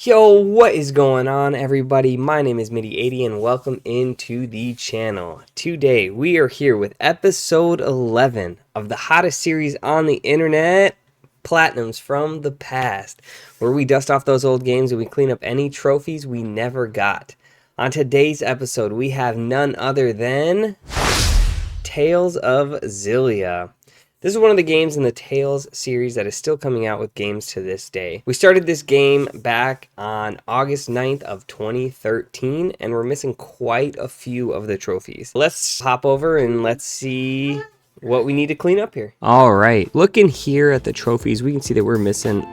Yo, what is going on, everybody? My name is Midi80 and welcome into the channel. Today we are here with episode 11 of the hottest series on the internet, Platinums from the Past, where we dust off those old games and we clean up any trophies we never got. On today's episode we have none other than Tales of Xillia. This is one of the games in the Tales series that is still coming out with games to this day. We started this game back on August 9th of 2013, and we're missing quite a few of the trophies. Let's hop over and let's see what we need to clean up here. All right, looking here at the trophies, we can see that we're missing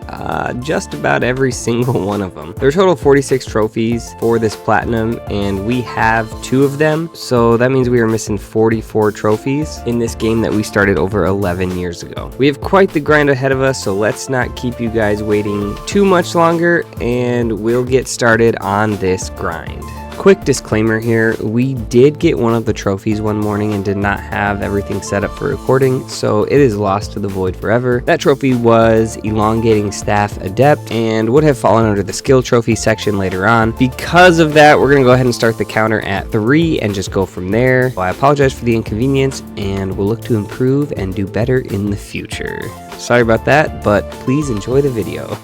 just about every single one of them. There are a total of 46 trophies for this platinum, and we have 2 of them. So that means we are missing 44 trophies in this game that we started over 11 years ago. We have quite the grind ahead of us, so let's not keep you guys waiting too much longer, and we'll get started on this grind. Quick disclaimer here, we did get one of the trophies one morning and did not have everything set up for recording, so it is lost to the void forever. That trophy was Elongating Staff Adept and would have fallen under the skill trophy section later on. Because of that, we're going to go ahead and start the counter at 3 and just go from there. Well, I apologize for the inconvenience, and we'll look to improve and do better in the future. Sorry about that, but please enjoy the video.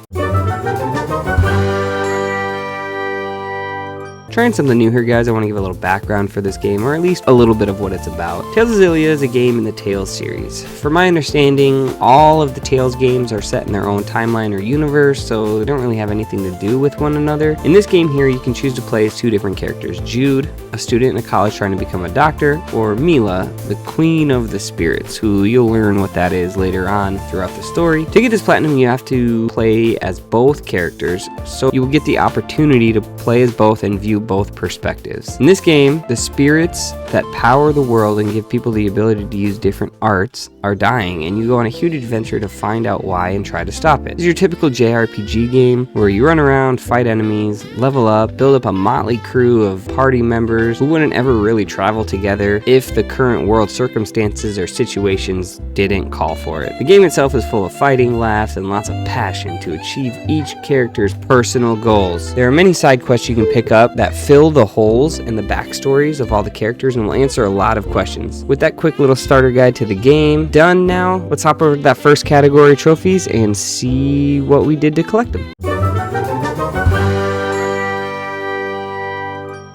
Trying something new here, guys. I want to give a little background for this game, or at least a little bit of what it's about. Tales of Xillia is a game in the Tales series. From my understanding, all of the Tales games are set in their own timeline or universe, so they don't really have anything to do with one another. In this game here, you can choose to play as 2 different characters. Jude, a student in a college trying to become a doctor, or Mila, the Queen of the Spirits, who you'll learn what that is later on throughout the story. To get this platinum, you have to play as both characters, so you will get the opportunity to play as both and view both perspectives. In this game, the spirits that power the world and give people the ability to use different arts are dying, and you go on a huge adventure to find out why and try to stop it. This is your typical JRPG game where you run around, fight enemies, level up, build up a motley crew of party members who wouldn't ever really travel together if the current world circumstances or situations didn't call for it. The game itself is full of fighting, laughs, and lots of passion to achieve each character's personal goals. There are many side quests you can pick up that fill the holes in the backstories of all the characters and will answer a lot of questions. With that quick little starter guide to the game done now, let's hop over to that first category, trophies, and see what we did to collect them.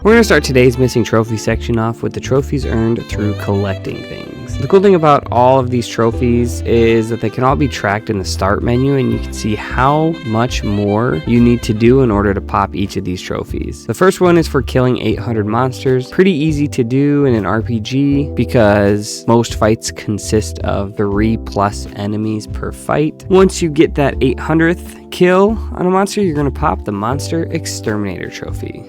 We're going to start today's missing trophy section off with the trophies earned through collecting things. The cool thing about all of these trophies is that they can all be tracked in the start menu, and you can see how much more you need to do in order to pop each of these trophies. The first one is for killing 800 monsters. Pretty easy to do in an RPG because most fights consist of 3+ enemies per fight. Once you get that 800th kill on a monster, you're going to pop the Monster Exterminator trophy.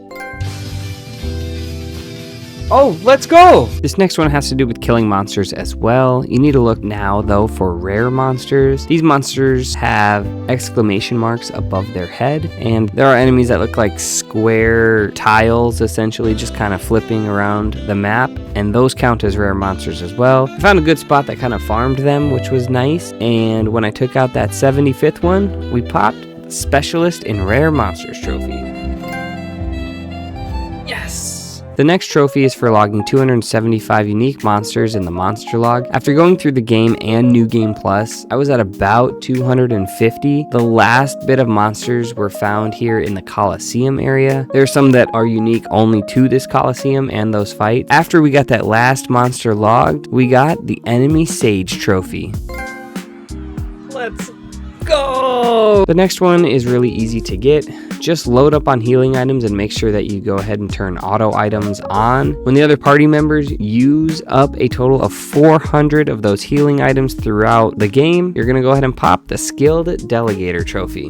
Oh, let's go! This next one has to do with killing monsters as well. You need to look now, though, for rare monsters. These monsters have exclamation marks above their head, and there are enemies that look like square tiles, essentially, just kind of flipping around the map, and those count as rare monsters as well. I found a good spot that kind of farmed them, which was nice, and when I took out that 75th one, we popped Specialist in Rare Monsters trophy. Yes! The next trophy is for logging 275 unique monsters in the monster log. After going through the game and New Game Plus, I was at about 250. The last bit of monsters were found here in the Coliseum area. There are some that are unique only to this Coliseum and those fights. After we got that last monster logged, we got the Enemy Sage trophy. Let's go! The next one is really easy to get. Just load up on healing items and make sure that you go ahead and turn auto items on. When the other party members use up a total of 400 of those healing items throughout the game, you're going to go ahead and pop the Skilled Delegator trophy.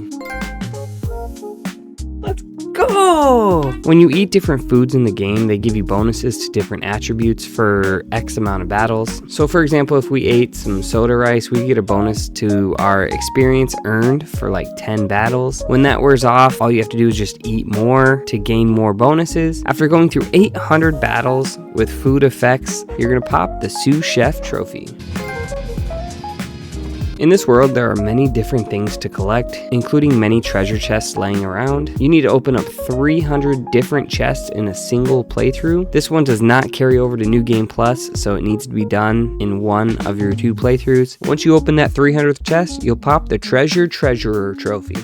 Let's go! When you eat different foods in the game, they give you bonuses to different attributes for X amount of battles. So for example, if we ate some soda rice, we get a bonus to our experience earned for like 10 battles. When that wears off, all you have to do is just eat more to gain more bonuses. After going through 800 battles with food effects, you're gonna pop the Sous Chef trophy. In this world, there are many different things to collect, including many treasure chests laying around. You need to open up 300 different chests in a single playthrough. This one does not carry over to New Game Plus, so it needs to be done in one of your 2 playthroughs. Once you open that 300th chest, you'll pop the Treasurer trophy.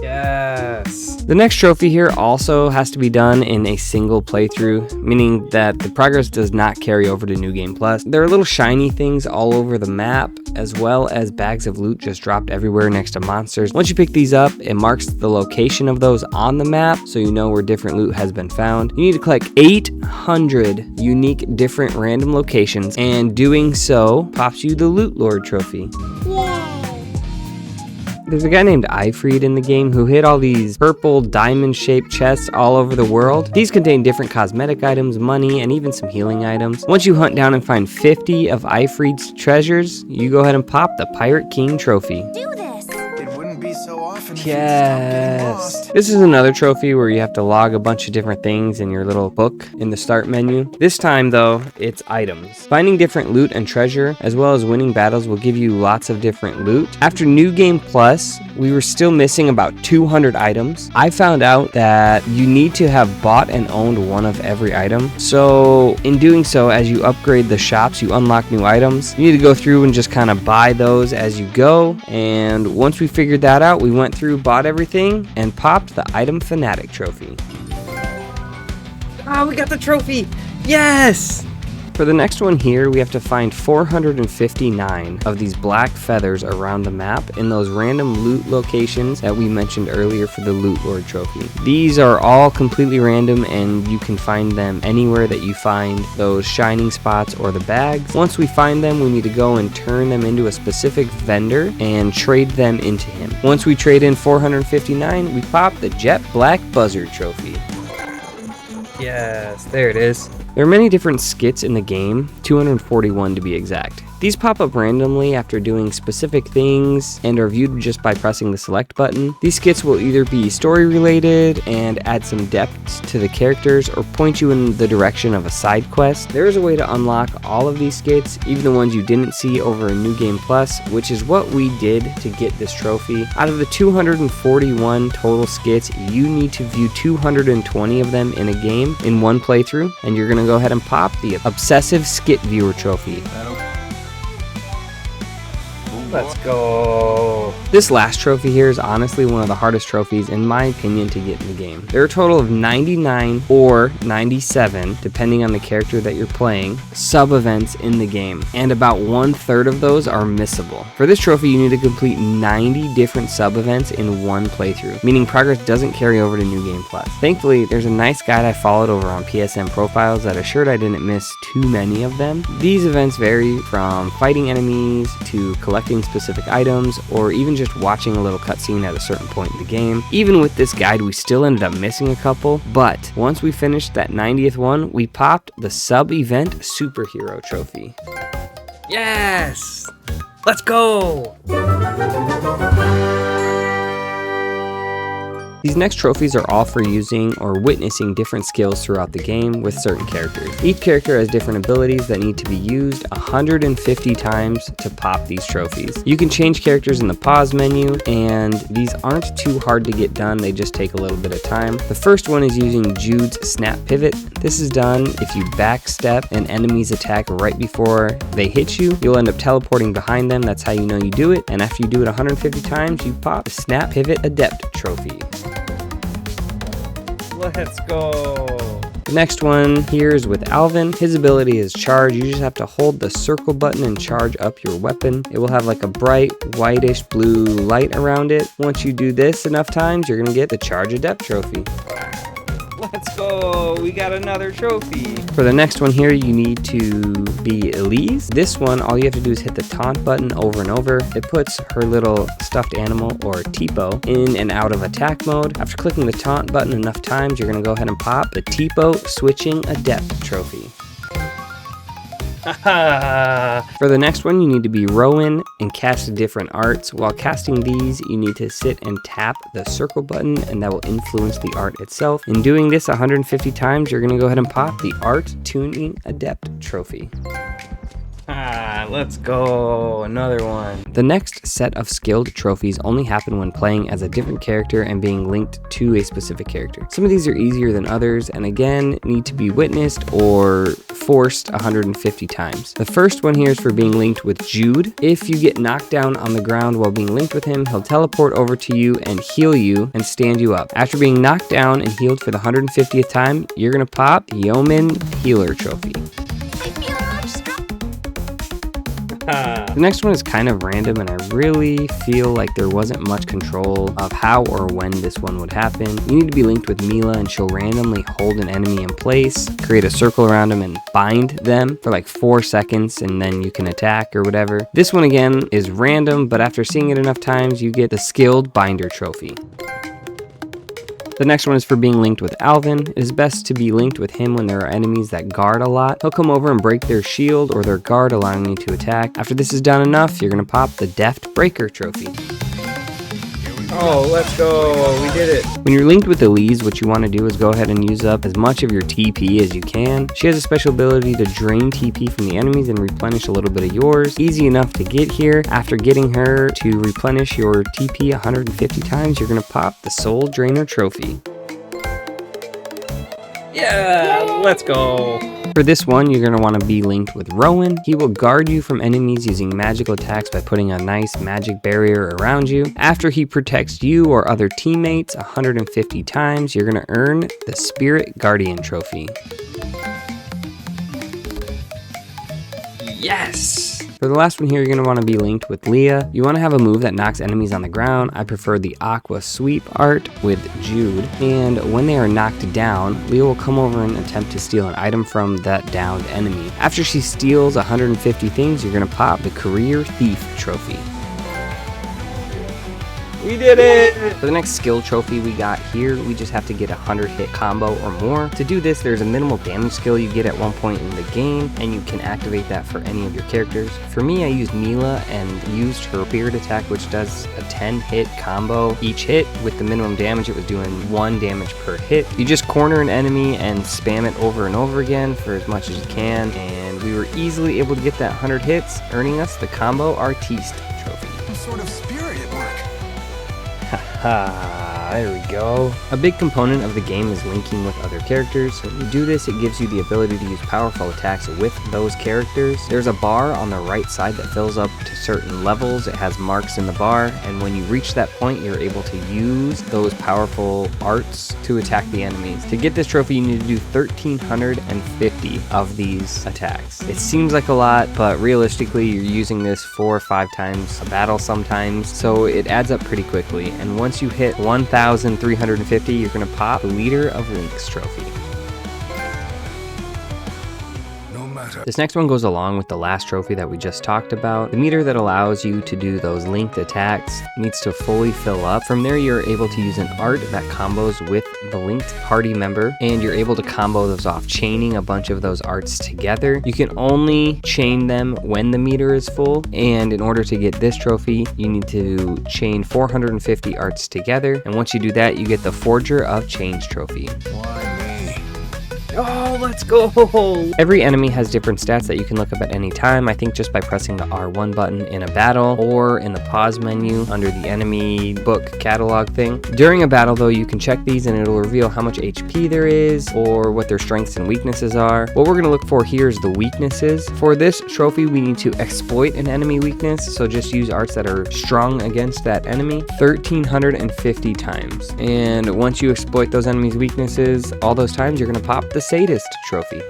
Yes. The next trophy here also has to be done in a single playthrough, meaning that the progress does not carry over to New Game Plus. There are little shiny things all over the map, as well as bags of loot just dropped everywhere next to monsters. Once you pick these up, it marks the location of those on the map, so you know where different loot has been found. You need to collect 800 unique different random locations, and doing so pops you the Loot Lord trophy. There's a guy named Ifried in the game who hid all these purple diamond-shaped chests all over the world. These contain different cosmetic items, money, and even some healing items. Once you hunt down and find 50 of Ifried's treasures, you go ahead and pop the Pirate King trophy. Do this! It wouldn't be so often if Yes. This is another trophy where you have to log a bunch of different things in your little book in the start menu. This time though, it's items. Finding different loot and treasure, as well as winning battles, will give you lots of different loot. After New Game Plus, we were still missing about 200 items. I found out that you need to have bought and owned one of every item. So in doing so, as you upgrade the shops, you unlock new items. You need to go through and just kind of buy those as you go. And once we figured that out, we went through, bought everything, and popped the Item Fanatic trophy. Ah, we got the trophy! Yes! For the next one here, we have to find 459 of these black feathers around the map in those random loot locations that we mentioned earlier for the Loot Lord trophy. These are all completely random, and you can find them anywhere that you find those shining spots or the bags. Once we find them, we need to go and turn them into a specific vendor and trade them into him. Once we trade in 459, we pop the Jet Black Buzzard trophy. Yes, there it is. There are many different skits in the game, 241 to be exact. These pop up randomly after doing specific things and are viewed just by pressing the select button. These skits will either be story related and add some depth to the characters, or point you in the direction of a side quest. There is a way to unlock all of these skits, even the ones you didn't see over in New Game Plus, which is what we did to get this trophy. Out of the 241 total skits, you need to view 220 of them in a game in one playthrough, and you're going to go ahead and pop the Obsessive Skit Viewer trophy. Let's go. This last trophy here is honestly one of the hardest trophies in my opinion to get in the game. There are a total of 99 or 97, depending on the character that you're playing, sub-events in the game, and about 1/3 of those are missable. For this trophy, you need to complete 90 different sub-events in one playthrough, meaning progress doesn't carry over to New Game Plus. Thankfully, there's a nice guide I followed over on PSN Profiles that assured I didn't miss too many of them. These events vary from fighting enemies to collecting specific items, or even just watching a little cutscene at a certain point in the game. Even with this guide, we still ended up missing a couple, but once we finished that 90th one, we popped the sub-event superhero trophy. Yes! Let's go! These next trophies are all for using or witnessing different skills throughout the game with certain characters. Each character has different abilities that need to be used 150 times to pop these trophies. You can change characters in the pause menu, and these aren't too hard to get done, they just take a little bit of time. The first one is using Jude's Snap Pivot. This is done if you backstep an enemy's attack right before they hit you. You'll end up teleporting behind them, that's how you know you do it, and after you do it 150 times, you pop the Snap Pivot Adept trophy. Let's go. The next one here is with Alvin. His ability is Charge. You just have to hold the circle button and charge up your weapon. It will have like a bright whitish blue light around it. Once you do this enough times, you're gonna get the Charge Adept trophy. Let's go, we got another trophy. For the next one here, you need to be Elise. This one, all you have to do is hit the taunt button over and over. It puts her little stuffed animal, or Tipo, in and out of attack mode. After clicking the taunt button enough times, you're gonna go ahead and pop the Tipo Switching Adept trophy. For the next one, you need to be Rowan and cast different arts. While casting these, you need to sit and tap the circle button, and that will influence the art itself. In doing this 150 times, you're going to go ahead and pop the Art Tuning Adept trophy. Let's go. Another one. The next set of skilled trophies only happen when playing as a different character and being linked to a specific character. Some of these are easier than others, and again, need to be witnessed or forced 150 times. The first one here is for being linked with Jude. If you get knocked down on the ground while being linked with him, he'll teleport over to you and heal you and stand you up. After being knocked down and healed for the 150th time, you're gonna pop the Yeoman Healer Trophy. The next one is kind of random, and I really feel like there wasn't much control of how or when this one would happen. You need to be linked with Mila, and she'll randomly hold an enemy in place, create a circle around them, and bind them for like 4 seconds, and then you can attack or whatever. This one again is random, but after seeing it enough times, you get the Skilled Binder Trophy. The next one is for being linked with Alvin. It is best to be linked with him when there are enemies that guard a lot. He'll come over and break their shield or their guard, allowing you to attack. After this is done enough, you're gonna pop the Deft Breaker Trophy. Oh, let's go. We did it. When you're linked with Elise, what you want to do is go ahead and use up as much of your TP as you can. She has a special ability to drain TP from the enemies and replenish a little bit of yours. Easy enough to get here. After getting her to replenish your TP 150 times, you're going to pop the Soul Drainer Trophy. Yeah, let's go. For this one, you're going to want to be linked with Rowan. He will guard you from enemies using magical attacks by putting a nice magic barrier around you. After he protects you or other teammates 150 times, you're going to earn the Spirit Guardian Trophy. Yes! For the last one here, you're going to want to be linked with Leah. You want to have a move that knocks enemies on the ground. I prefer the Aqua Sweep art with Jude. And when they are knocked down, Leah will come over and attempt to steal an item from that downed enemy. After she steals 150 things, you're going to pop the Career Thief Trophy. We did it! For the next skill trophy we got here, we just have to get a 100-hit combo or more. To do this, there's a minimal damage skill you get at one point in the game, and you can activate that for any of your characters. For me, I used Mila and used her Spirit attack, which does a 10-hit combo each hit. With the minimum damage, it was doing 1 damage per hit. You just corner an enemy and spam it over and over again for as much as you can, and we were easily able to get that 100 hits, earning us the Combo Artiste trophy. Some sort of spirit at work. There we go. A big component of the game is linking with other characters. When you do this, it gives you the ability to use powerful attacks with those characters. There's a bar on the right side that fills up to certain levels. It has marks in the bar, and when you reach that point, you're able to use those powerful arts to attack the enemies. To get this trophy, you need to do 1,350 of these attacks. It seems like a lot, but realistically, you're using this 4 or 5 times a battle sometimes, so it adds up pretty quickly. And once you hit 1,350, you're going to pop the Leader of Links trophy. This next one goes along with the last trophy that we just talked about. The meter that allows you to do those linked attacks needs to fully fill up. From there, you're able to use an art that combos with the linked party member, and you're able to combo those off, chaining a bunch of those arts together. You can only chain them when the meter is full, and in order to get this trophy, you need to chain 450 arts together, and once you do that, you get the Forger of Change trophy. Why me? Oh, let's go! Every enemy has different stats that you can look up at any time. I think just by pressing the R1 button in a battle or in the pause menu under the enemy book catalog thing. During a battle though, you can check these and it'll reveal how much HP there is or what their strengths and weaknesses are. What we're going to look for here is the weaknesses. For this trophy, we need to exploit an enemy weakness, so just use arts that are strong against that enemy 1,350 times. And once you exploit those enemies' weaknesses, all those times, you're going to pop the Sadist trophy.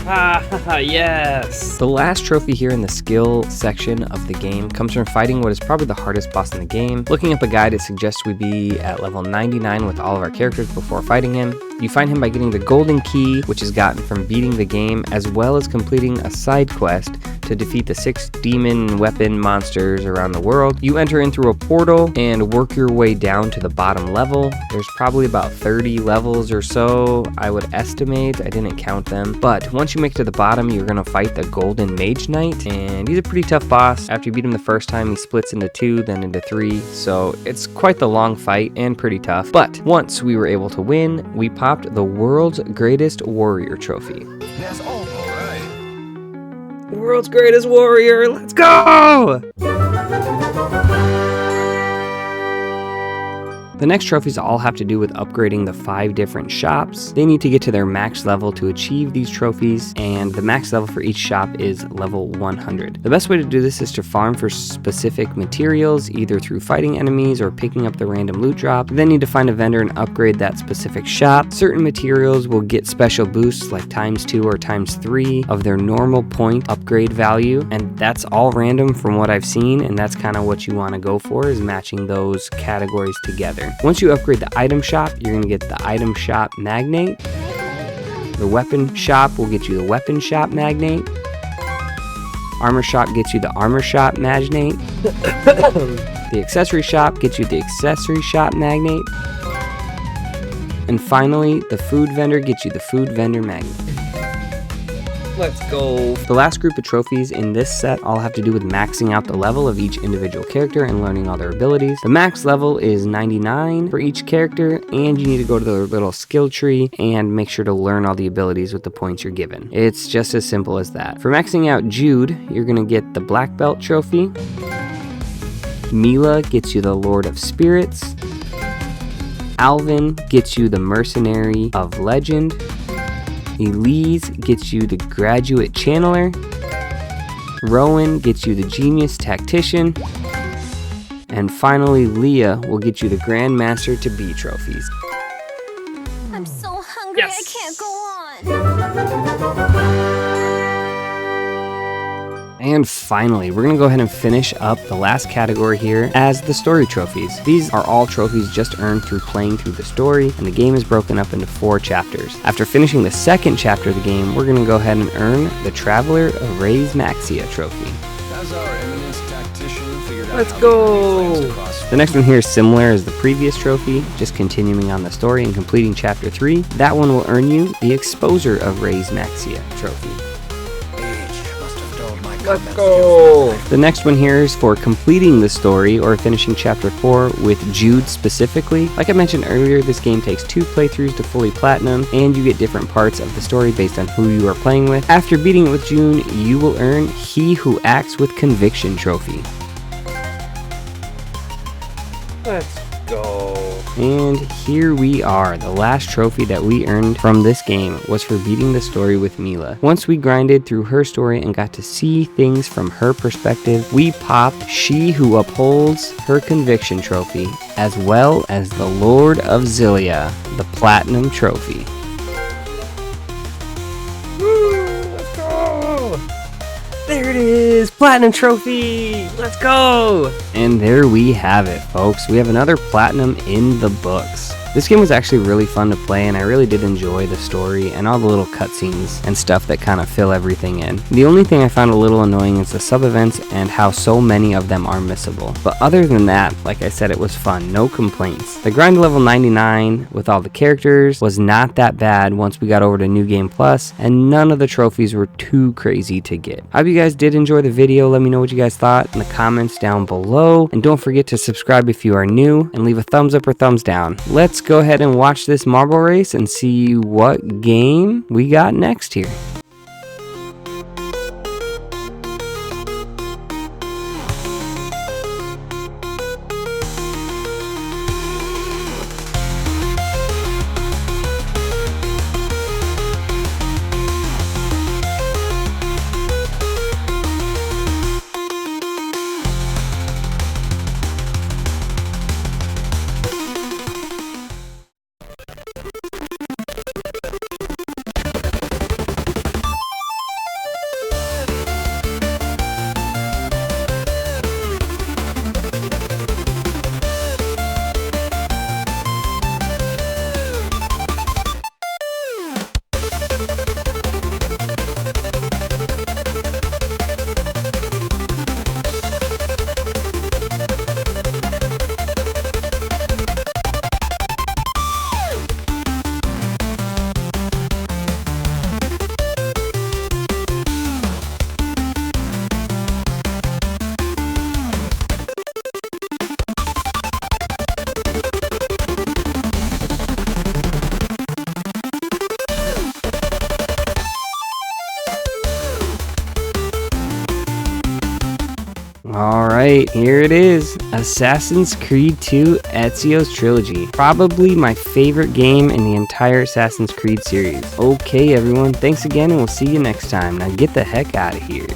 Yes! The last trophy here in the skill section of the game comes from fighting what is probably the hardest boss in the game. Looking up a guide, it suggests we be at level 99 with all of our characters before fighting him. You find him by getting the golden key, which is gotten from beating the game, as well as completing a side quest to defeat the 6 demon weapon monsters around the world. You enter in through a portal and work your way down to the bottom level. There's probably about 30 levels or so, I would estimate. I didn't count them. But once you make it to the bottom, you're going to fight the Golden Mage Knight, and he's a pretty tough boss. After you beat him the first time, he splits into 2, then into 3, so it's quite the long fight and pretty tough. But once we were able to win, we popped the World's Greatest Warrior trophy. That's all right. World's greatest warrior, let's go! The next trophies all have to do with upgrading the 5 different shops. They need to get to their max level to achieve these trophies, and the max level for each shop is level 100. The best way to do this is to farm for specific materials, either through fighting enemies or picking up the random loot drop. You then need to find a vendor and upgrade that specific shop. Certain materials will get special boosts like ×2 or ×3 of their normal point upgrade value, and that's all random from what I've seen, and that's kind of what you want to go for, is matching those categories together. Once you upgrade the item shop, you're going to get the item shop magnate. The weapon shop will get you the weapon shop magnate. Armor shop gets you the armor shop magnate. The accessory shop gets you the accessory shop magnate. And finally, the food vendor gets you the food vendor magnate. Let's go. The last group of trophies in this set all have to do with maxing out the level of each individual character and learning all their abilities. The max level is 99 for each character, and you need to go to the little skill tree and make sure to learn all the abilities with the points you're given. It's just as simple as that. For maxing out Jude, you're going to get the black belt trophy. Mila gets you the Lord of Spirits. Alvin gets you the Mercenary of Legend. Elise gets you the Graduate Channeler. Rowan gets you the Genius Tactician. And finally, Leah will get you the Grandmaster to Be trophies. I'm so hungry, yes. I can't go on. And finally, we're going to go ahead and finish up the last category here as the story trophies. These are all trophies just earned through playing through the story, and the game is broken up into 4 chapters. After finishing the second chapter of the game, we're going to go ahead and earn the Traveler of Ray's Maxia trophy. As our eminent tactician figured out Let's how to go! get across The next one here is similar as the previous trophy, just continuing on the story and completing chapter 3. That one will earn you the Exposer of Ray's Maxia trophy. Let's go! The next one here is for completing the story or finishing chapter 4 with Jude specifically. Like I mentioned earlier, this game takes 2 playthroughs to fully platinum, and you get different parts of the story based on who you are playing with. After beating it with Jude, you will earn He Who Acts with Conviction trophy. Let's go. And here we are. The last trophy that we earned from this game was for beating the story with Mila. Once we grinded through her story and got to see things from her perspective, we popped She Who Upholds Her Conviction trophy, as well as the Lord of Xillia, the Platinum trophy. Woo, let's go! There it is, Platinum trophy! Let's go! And there we have it, folks. We have another Platinum in the books. This game was actually really fun to play, and I really did enjoy the story and all the little cutscenes and stuff that kind of fill everything in. The only thing I found a little annoying is the sub-events and how so many of them are missable. But other than that, like I said, it was fun, no complaints. The grind level 99 with all the characters was not that bad once we got over to New Game Plus, and none of the trophies were too crazy to get. I hope you guys did enjoy the video. Let me know what you guys thought in the comments down below, and don't forget to subscribe if you are new, and leave a thumbs up or thumbs down. Let's go ahead and watch this marble race and see what game we got next here. Alright, here it is. Assassin's Creed 2 Ezio's Trilogy. Probably my favorite game in the entire Assassin's Creed series. Okay everyone, thanks again and we'll see you next time. Now get the heck out of here.